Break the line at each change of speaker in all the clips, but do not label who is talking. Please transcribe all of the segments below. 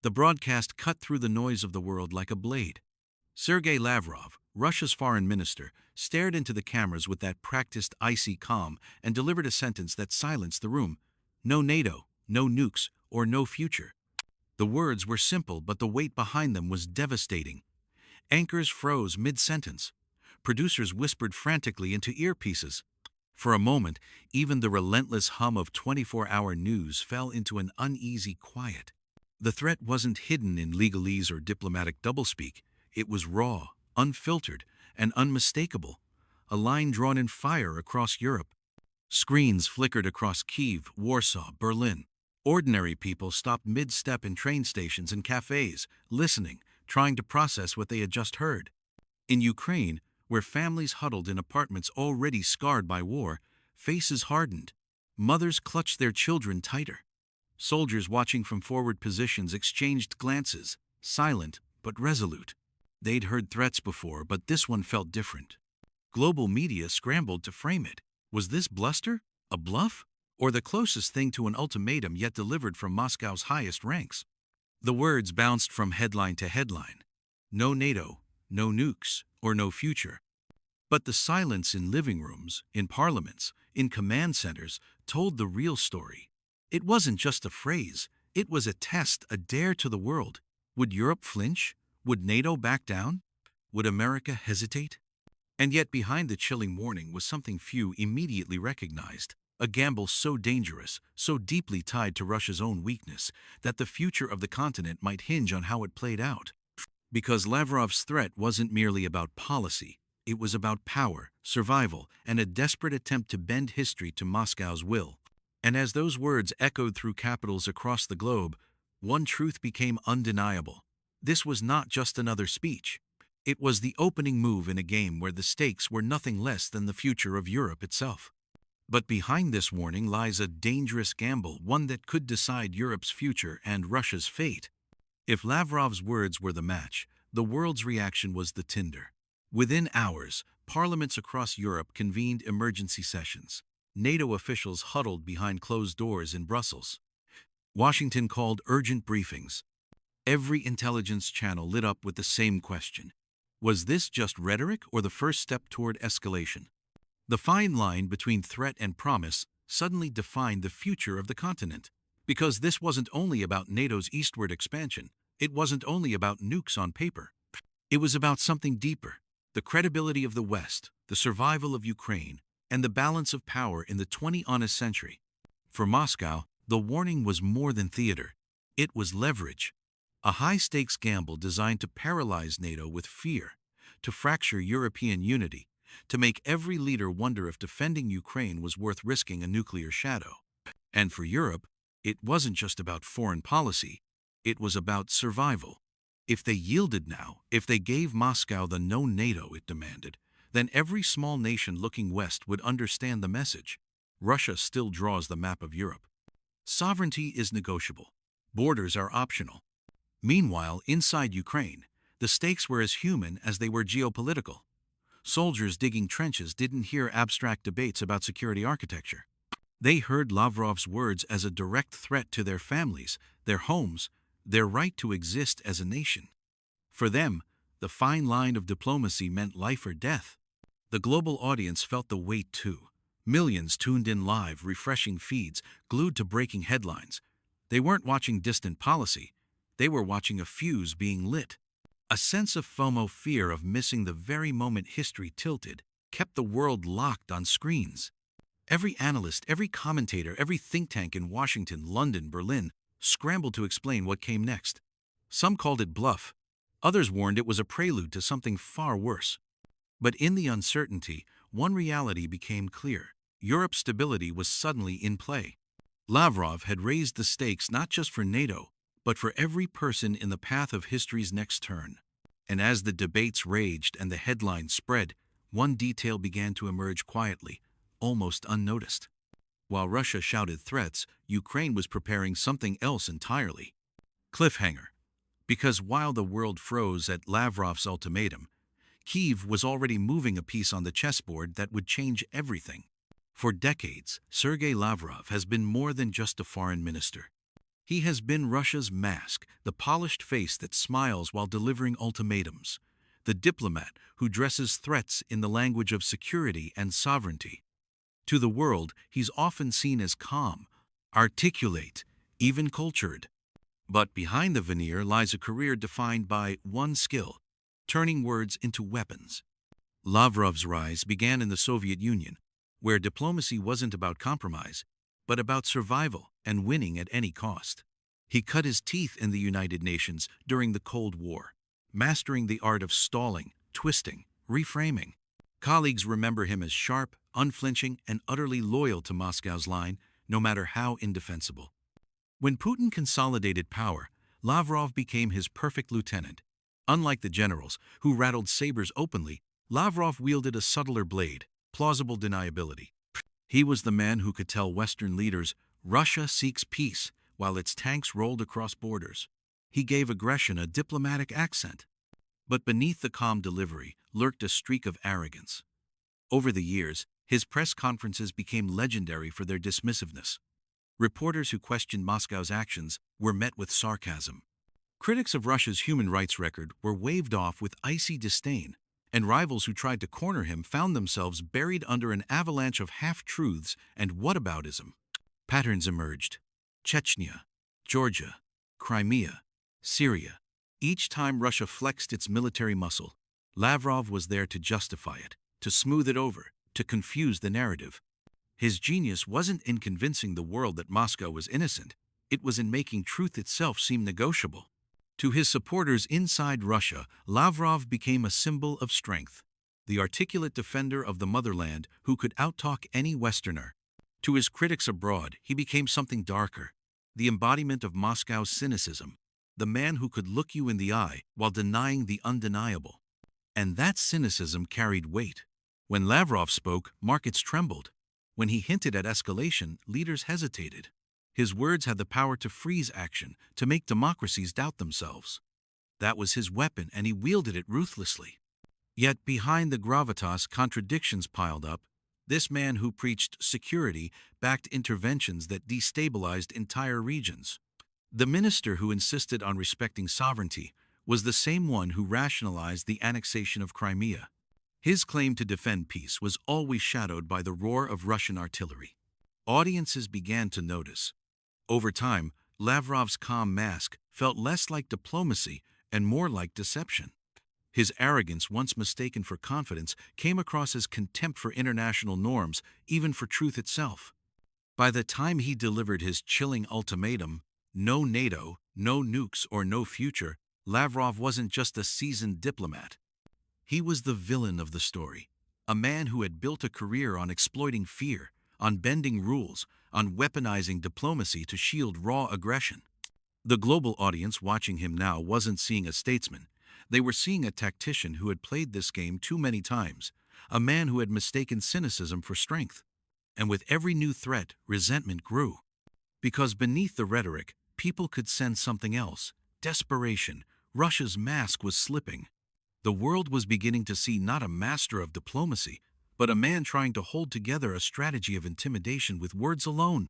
The broadcast cut through the noise of the world like a blade. Sergei Lavrov, Russia's foreign minister, stared into the cameras with that practiced icy calm and delivered a sentence that silenced the room. No NATO, no nukes, or no future. The words were simple, but the weight behind them was devastating. Anchors froze mid-sentence. Producers whispered frantically into earpieces. For a moment, even the relentless hum of 24-hour news fell into an uneasy quiet. The threat wasn't hidden in legalese or diplomatic doublespeak. It was raw, unfiltered, and unmistakable, a line drawn in fire across Europe. Screens flickered across Kyiv, Warsaw, Berlin. Ordinary people stopped mid-step in train stations and cafes, listening, trying to process what they had just heard. In Ukraine, where families huddled in apartments already scarred by war, faces hardened. Mothers clutched their children tighter. Soldiers watching from forward positions exchanged glances, silent but resolute. They'd heard threats before, but this one felt different. Global media scrambled to frame it. Was this bluster? A bluff? Or the closest thing to an ultimatum yet delivered from Moscow's highest ranks? The words bounced from headline to headline. No NATO, no nukes, or no future. But the silence in living rooms, in parliaments, in command centers told the real story. It wasn't just a phrase. It was a test, a dare to the world. Would Europe flinch? Would NATO back down? Would America hesitate? And yet behind the chilling warning was something few immediately recognized. A gamble so dangerous, so deeply tied to Russia's own weakness, that the future of the continent might hinge on how it played out. Because Lavrov's threat wasn't merely about policy. It was about power, survival, and a desperate attempt to bend history to Moscow's will. And as those words echoed through capitals across the globe, one truth became undeniable. This was not just another speech. It was the opening move in a game where the stakes were nothing less than the future of Europe itself. But behind this warning lies a dangerous gamble, one that could decide Europe's future and Russia's fate. If Lavrov's words were the match, the world's reaction was the tinder. Within hours, parliaments across Europe convened emergency sessions. NATO officials huddled behind closed doors in Brussels. Washington called urgent briefings. Every intelligence channel lit up with the same question. Was this just rhetoric or the first step toward escalation? The fine line between threat and promise suddenly defined the future of the continent. Because this wasn't only about NATO's eastward expansion, it wasn't only about nukes on paper. It was about something deeper: the credibility of the West, the survival of Ukraine, and the balance of power in the 21st century. For Moscow, the warning was more than theater. It was leverage. A high-stakes gamble designed to paralyze NATO with fear, to fracture European unity, to make every leader wonder if defending Ukraine was worth risking a nuclear shadow. And for Europe, it wasn't just about foreign policy. It was about survival. If they yielded now, if they gave Moscow the no NATO it demanded, then every small nation looking west would understand the message. Russia still draws the map of Europe. Sovereignty is negotiable. Borders are optional. Meanwhile, inside Ukraine, the stakes were as human as they were geopolitical. Soldiers digging trenches didn't hear abstract debates about security architecture. They heard Lavrov's words as a direct threat to their families, their homes, their right to exist as a nation. For them, the fine line of diplomacy meant life or death. The global audience felt the weight too. Millions tuned in live, refreshing feeds, glued to breaking headlines. They weren't watching distant policy. They were watching a fuse being lit. A sense of FOMO, fear of missing the very moment history tilted, kept the world locked on screens. Every analyst, every commentator, every think tank in Washington, London, Berlin scrambled to explain what came next. Some called it bluff. Others warned it was a prelude to something far worse. But in the uncertainty, one reality became clear. Europe's stability was suddenly in play. Lavrov had raised the stakes not just for NATO, but for every person in the path of history's next turn. And as the debates raged and the headlines spread, one detail began to emerge quietly, almost unnoticed. While Russia shouted threats, Ukraine was preparing something else entirely. Cliffhanger. Because while the world froze at Lavrov's ultimatum, Kyiv was already moving a piece on the chessboard that would change everything. For decades, Sergei Lavrov has been more than just a foreign minister. He has been Russia's mask, the polished face that smiles while delivering ultimatums, the diplomat who dresses threats in the language of security and sovereignty. To the world, he's often seen as calm, articulate, even cultured. But behind the veneer lies a career defined by one skill: turning words into weapons. Lavrov's rise began in the Soviet Union, where diplomacy wasn't about compromise, but about survival and winning at any cost. He cut his teeth in the United Nations during the Cold War, mastering the art of stalling, twisting, reframing. Colleagues remember him as sharp, unflinching, and utterly loyal to Moscow's line, no matter how indefensible. When Putin consolidated power, Lavrov became his perfect lieutenant. Unlike the generals, who rattled sabers openly, Lavrov wielded a subtler blade: plausible deniability. He was the man who could tell Western leaders, Russia seeks peace, while its tanks rolled across borders. He gave aggression a diplomatic accent. But beneath the calm delivery lurked a streak of arrogance. Over the years, his press conferences became legendary for their dismissiveness. Reporters who questioned Moscow's actions were met with sarcasm. Critics of Russia's human rights record were waved off with icy disdain, and rivals who tried to corner him found themselves buried under an avalanche of half-truths and whataboutism. Patterns emerged: Chechnya, Georgia, Crimea, Syria. Each time Russia flexed its military muscle, Lavrov was there to justify it, to smooth it over, to confuse the narrative. His genius wasn't in convincing the world that Moscow was innocent, it was in making truth itself seem negotiable. To his supporters inside Russia, Lavrov became a symbol of strength, the articulate defender of the motherland who could outtalk any Westerner. To his critics abroad, he became something darker, the embodiment of Moscow's cynicism, the man who could look you in the eye while denying the undeniable. And that cynicism carried weight. When Lavrov spoke, markets trembled. When he hinted at escalation, leaders hesitated. His words had the power to freeze action, to make democracies doubt themselves. That was his weapon, and he wielded it ruthlessly. Yet behind the gravitas, contradictions piled up. This man who preached security backed interventions that destabilized entire regions. The minister who insisted on respecting sovereignty was the same one who rationalized the annexation of Crimea. His claim to defend peace was always shadowed by the roar of Russian artillery. Audiences began to notice. Over time, Lavrov's calm mask felt less like diplomacy and more like deception. His arrogance, once mistaken for confidence, came across as contempt for international norms, even for truth itself. By the time he delivered his chilling ultimatum, no NATO, no nukes, or no future, Lavrov wasn't just a seasoned diplomat. He was the villain of the story, a man who had built a career on exploiting fear, on bending rules, on weaponizing diplomacy to shield raw aggression. The global audience watching him now wasn't seeing a statesman. They were seeing a tactician who had played this game too many times, a man who had mistaken cynicism for strength. And with every new threat, resentment grew. Because beneath the rhetoric, people could sense something else: desperation. Russia's mask was slipping. The world was beginning to see not a master of diplomacy, but a man trying to hold together a strategy of intimidation with words alone.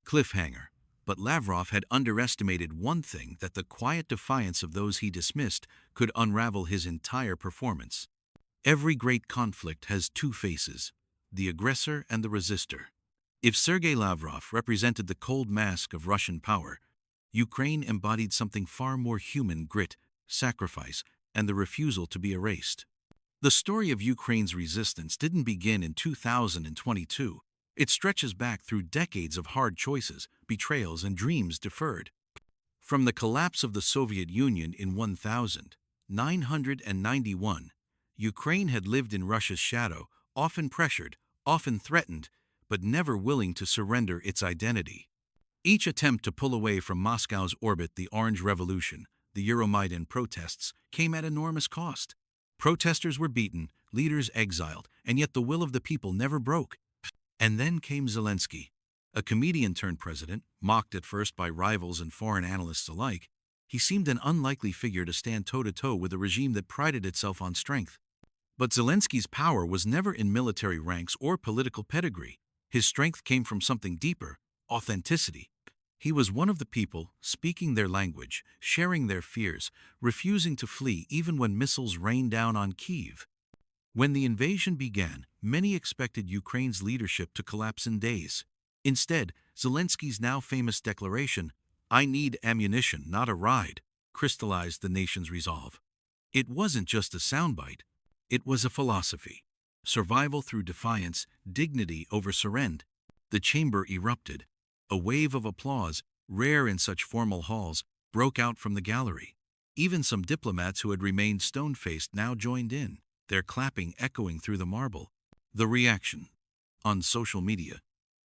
Cliffhanger. But Lavrov had underestimated one thing: that the quiet defiance of those he dismissed could unravel his entire performance. Every great conflict has two faces: the aggressor and the resistor. If Sergei Lavrov represented the cold mask of Russian power, Ukraine embodied something far more human: grit, sacrifice, and the refusal to be erased. The story of Ukraine's resistance didn't begin in 2022. It stretches back through decades of hard choices, betrayals, and dreams deferred. From the collapse of the Soviet Union in 1991, Ukraine had lived in Russia's shadow, often pressured, often threatened, but never willing to surrender its identity. Each attempt to pull away from Moscow's orbit, the Orange Revolution, the Euromaidan protests, came at enormous cost. Protesters were beaten, leaders exiled, and yet the will of the people never broke. And then came Zelensky, a comedian turned president, mocked at first by rivals and foreign analysts alike. He seemed an unlikely figure to stand toe-to-toe with a regime that prided itself on strength. But Zelensky's power was never in military ranks or political pedigree. His strength came from something deeper: authenticity. He was one of the people speaking their language, sharing their fears, refusing to flee even when missiles rained down on Kyiv. When the invasion began, many expected Ukraine's leadership to collapse in days. Instead, Zelensky's now famous declaration, "I need ammunition, not a ride," crystallized the nation's resolve. It wasn't just a soundbite, it was a philosophy. Survival through defiance, dignity over surrender. The chamber erupted. A wave of applause, rare in such formal halls, broke out from the gallery. Even some diplomats who had remained stone-faced now joined in, their clapping echoing through the marble. The reaction. On social media,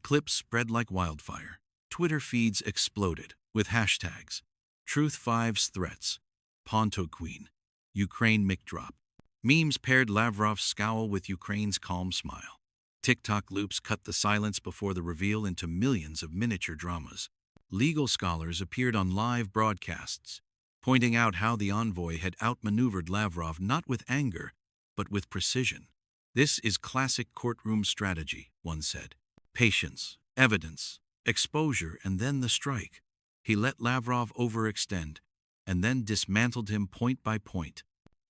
clips spread like wildfire. Twitter feeds exploded with hashtags. Truth5's threats. Ponto Queen. Ukraine mic drop. Memes paired Lavrov's scowl with Ukraine's calm smile. TikTok loops cut the silence before the reveal into millions of miniature dramas. Legal scholars appeared on live broadcasts, pointing out how the envoy had outmaneuvered Lavrov not with anger, but with precision. "This is classic courtroom strategy," one said. "Patience, evidence, exposure, and then the strike." He let Lavrov overextend, and then dismantled him point by point.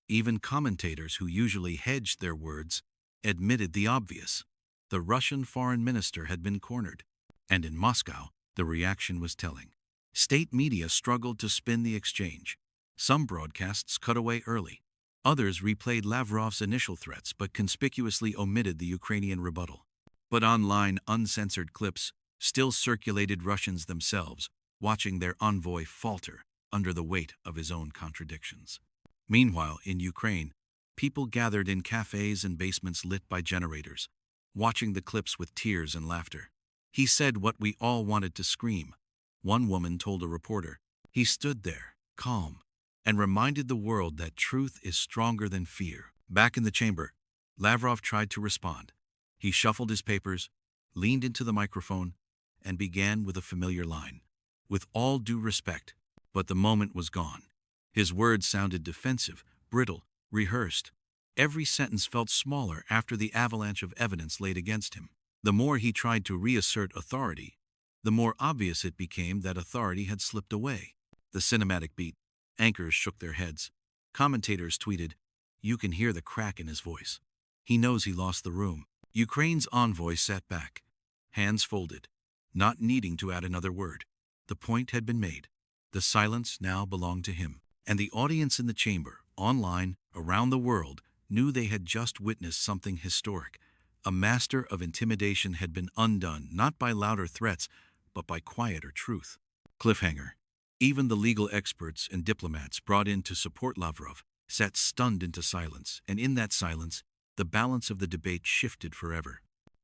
Even commentators who usually hedged their words admitted the obvious. The Russian foreign minister had been cornered. And in Moscow, the reaction was telling. State media struggled to spin the exchange. Some broadcasts cut away early. Others replayed Lavrov's initial threats but conspicuously omitted the Ukrainian rebuttal. But online, uncensored clips still circulated Russians themselves, watching their envoy falter under the weight of his own contradictions. Meanwhile, in Ukraine, people gathered in cafes and basements lit by generators, watching the clips with tears and laughter. "He said what we all wanted to scream," one woman told a reporter. "He stood there, calm, and reminded the world that truth is stronger than fear." Back in the chamber, Lavrov tried to respond. He shuffled his papers, leaned into the microphone, and began with a familiar line. "With all due respect," but the moment was gone. His words sounded defensive, brittle, rehearsed. Every sentence felt smaller after the avalanche of evidence laid against him. The more he tried to reassert authority, the more obvious it became that authority had slipped away. The cinematic beat. Anchors shook their heads. Commentators tweeted, "You can hear the crack in his voice. He knows he lost the room." Ukraine's envoy sat back, hands folded, not needing to add another word. The point had been made. The silence now belonged to him. And the audience in the chamber, online, around the world, knew they had just witnessed something historic. A master of intimidation had been undone not by louder threats, but by quieter truth. Cliffhanger. Even the legal experts and diplomats brought in to support Lavrov sat stunned into silence, and in that silence, the balance of the debate shifted forever.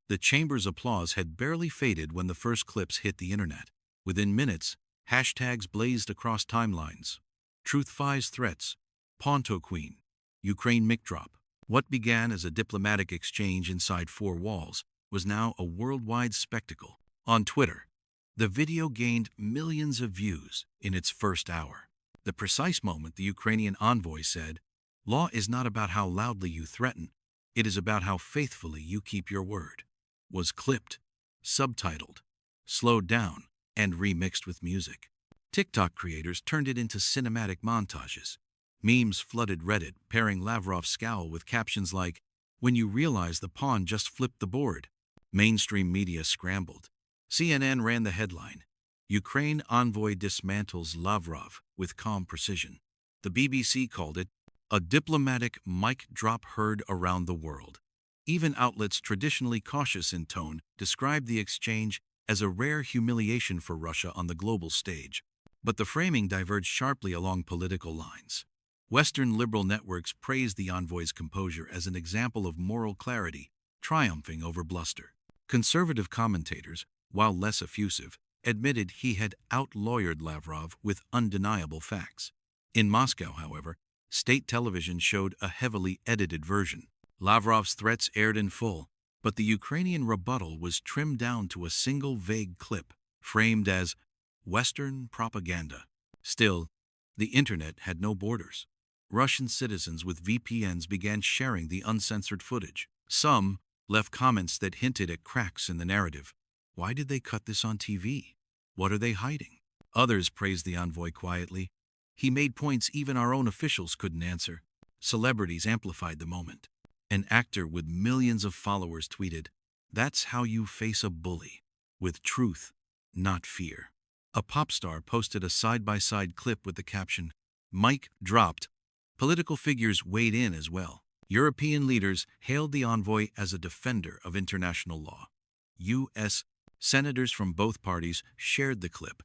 The chamber's applause had barely faded when the first clips hit the internet. Within minutes, hashtags blazed across timelines. Truth5's threats. Ponto Queen. Ukraine mic drop. What began as a diplomatic exchange inside four walls was now a worldwide spectacle. On Twitter, the video gained millions of views in its first hour. The precise moment the Ukrainian envoy said, "Law is not about how loudly you threaten, it is about how faithfully you keep your word," was clipped, subtitled, slowed down, and remixed with music. TikTok creators turned it into cinematic montages. Memes flooded Reddit, pairing Lavrov's scowl with captions like, "When you realize the pawn just flipped the board." Mainstream media scrambled. CNN ran the headline, "Ukraine envoy dismantles Lavrov with calm precision." The BBC called it, "A diplomatic mic drop heard around the world." Even outlets traditionally cautious in tone described the exchange as a rare humiliation for Russia on the global stage. But the framing diverged sharply along political lines. Western liberal networks praised the envoy's composure as an example of moral clarity, triumphing over bluster. Conservative commentators, while less effusive, admitted he had out-lawyered Lavrov with undeniable facts. In Moscow, however, state television showed a heavily edited version. Lavrov's threats aired in full, but the Ukrainian rebuttal was trimmed down to a single vague clip, framed as Western propaganda. Still, the internet had no borders. Russian citizens with VPNs began sharing the uncensored footage. Some left comments that hinted at cracks in the narrative. Why did they cut this on TV? What are they hiding? Others praised the envoy quietly. He made points even our own officials couldn't answer. Celebrities amplified the moment. An actor with millions of followers tweeted, "That's how you face a bully. With truth, not fear." A pop star posted a side-by-side clip with the caption, "Mic dropped." Political figures weighed in as well. European leaders hailed the envoy as a defender of international law. U.S. senators from both parties shared the clip,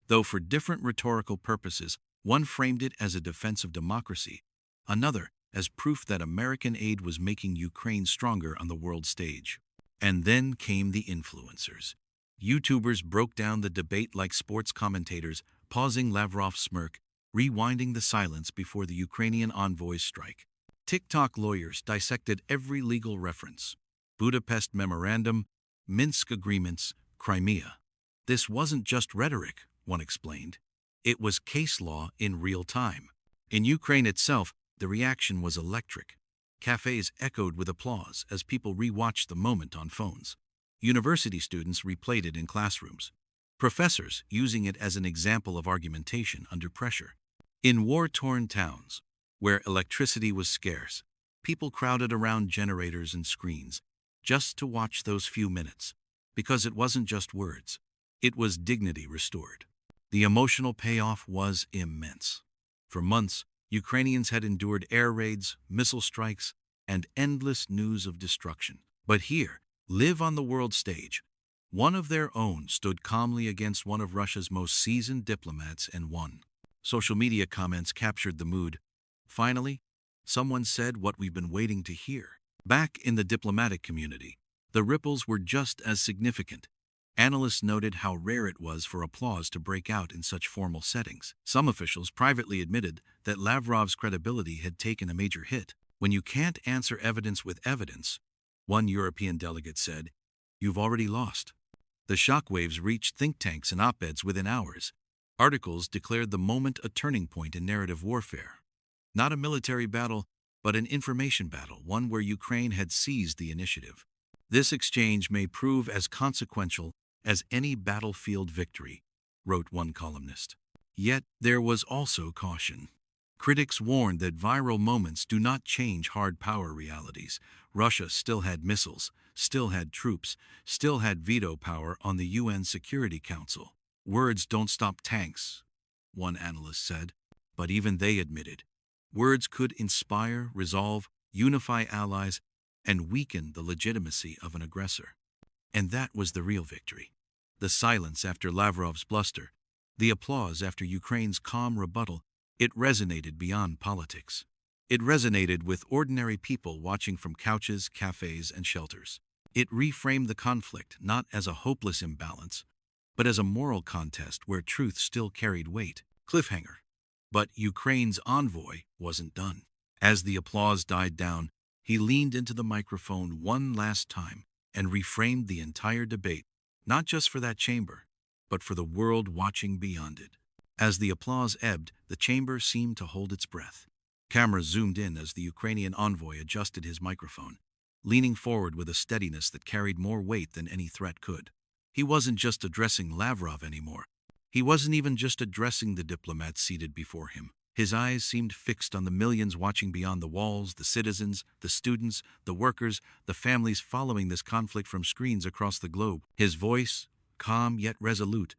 though for different rhetorical purposes. One framed it as a defense of democracy, another as proof that American aid was making Ukraine stronger on the world stage. And then came the influencers. YouTubers broke down the debate like sports commentators, pausing Lavrov's smirk, rewinding the silence before the Ukrainian envoy's strike. TikTok lawyers dissected every legal reference. Budapest Memorandum, Minsk Agreements, Crimea. This wasn't just rhetoric, one explained. It was case law in real time. In Ukraine itself, the reaction was electric. Cafes echoed with applause as people rewatched the moment on phones. University students replayed it in classrooms. Professors using it as an example of argumentation under pressure. In war-torn towns, where electricity was scarce, people crowded around generators and screens just to watch those few minutes, because it wasn't just words. It was dignity restored. The emotional payoff was immense. For months, Ukrainians had endured air raids, missile strikes, and endless news of destruction. But here, live on the world stage, one of their own stood calmly against one of Russia's most seasoned diplomats and won. Social media comments captured the mood. Finally, someone said what we've been waiting to hear. Back in the diplomatic community, the ripples were just as significant. Analysts noted how rare it was for applause to break out in such formal settings. Some officials privately admitted that Lavrov's credibility had taken a major hit. When you can't answer evidence with evidence, one European delegate said, "You've already lost." The shockwaves reached think tanks and op-eds within hours. Articles declared the moment a turning point in narrative warfare. Not a military battle, but an information battle, one where Ukraine had seized the initiative. This exchange may prove as consequential as any battlefield victory, wrote one columnist. Yet there was also caution. Critics warned that viral moments do not change hard power realities. Russia still had missiles, still had troops, still had veto power on the UN Security Council. Words don't stop tanks, one analyst said, but even they admitted. Words could inspire, resolve, unify allies, and weaken the legitimacy of an aggressor. And that was the real victory. The silence after Lavrov's bluster, the applause after Ukraine's calm rebuttal, it resonated beyond politics. It resonated with ordinary people watching from couches, cafes, and shelters. It reframed the conflict not as a hopeless imbalance, but as a moral contest where truth still carried weight. Cliffhanger. But Ukraine's envoy wasn't done. As the applause died down, he leaned into the microphone one last time and reframed the entire debate, not just for that chamber, but for the world watching beyond it. As the applause ebbed, the chamber seemed to hold its breath. Cameras zoomed in as the Ukrainian envoy adjusted his microphone, leaning forward with a steadiness that carried more weight than any threat could. He wasn't just addressing Lavrov anymore. He wasn't even just addressing the diplomats seated before him. His eyes seemed fixed on the millions watching beyond the walls, the citizens, the students, the workers, the families following this conflict from screens across the globe. His voice, calm yet resolute,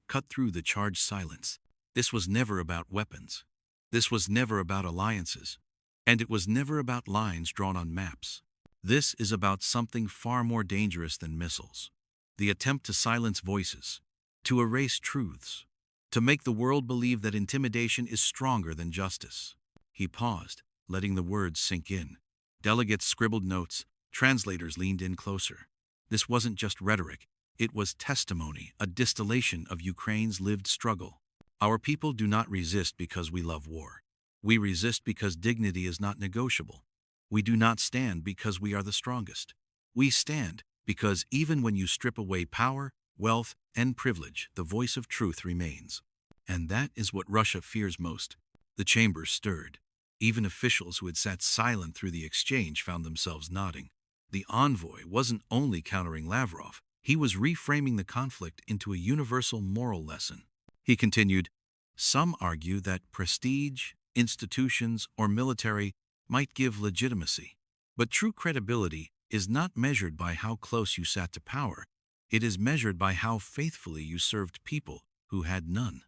cut through the charged silence. This was never about weapons. This was never about alliances. And it was never about lines drawn on maps. This is about something far more dangerous than missiles. The attempt to silence voices, to erase truths, to make the world believe that intimidation is stronger than justice. He paused, letting the words sink in. Delegates scribbled notes, translators leaned in closer. This wasn't just rhetoric, it was testimony, a distillation of Ukraine's lived struggle. Our people do not resist because we love war. We resist because dignity is not negotiable. We do not stand because we are the strongest. We stand because even when you strip away power, wealth, and privilege, the voice of truth remains. And that is what Russia fears most. The chamber stirred. Even officials who had sat silent through the exchange found themselves nodding. The envoy wasn't only countering Lavrov, He was reframing the conflict into a universal moral lesson. He continued, "Some argue that prestige, institutions, or military might give legitimacy. But true credibility is not measured by how close you sat to power. It is measured by how faithfully you served people who had none.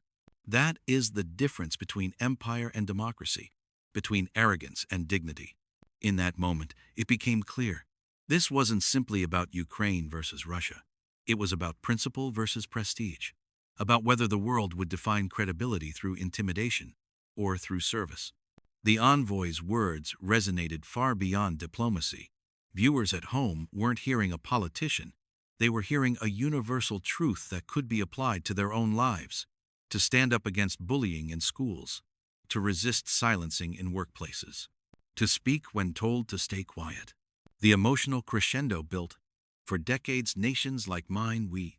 That is the difference between empire and democracy, between arrogance and dignity." In that moment, it became clear. This wasn't simply about Ukraine versus Russia. It was about principle versus prestige, about whether the world would define credibility through intimidation or through service. The envoy's words resonated far beyond diplomacy. Viewers at home weren't hearing a politician. They were hearing a universal truth that could be applied to their own lives: to stand up against bullying in schools, to resist silencing in workplaces, to speak when told to stay quiet. The emotional crescendo built. For decades, nations like mine, we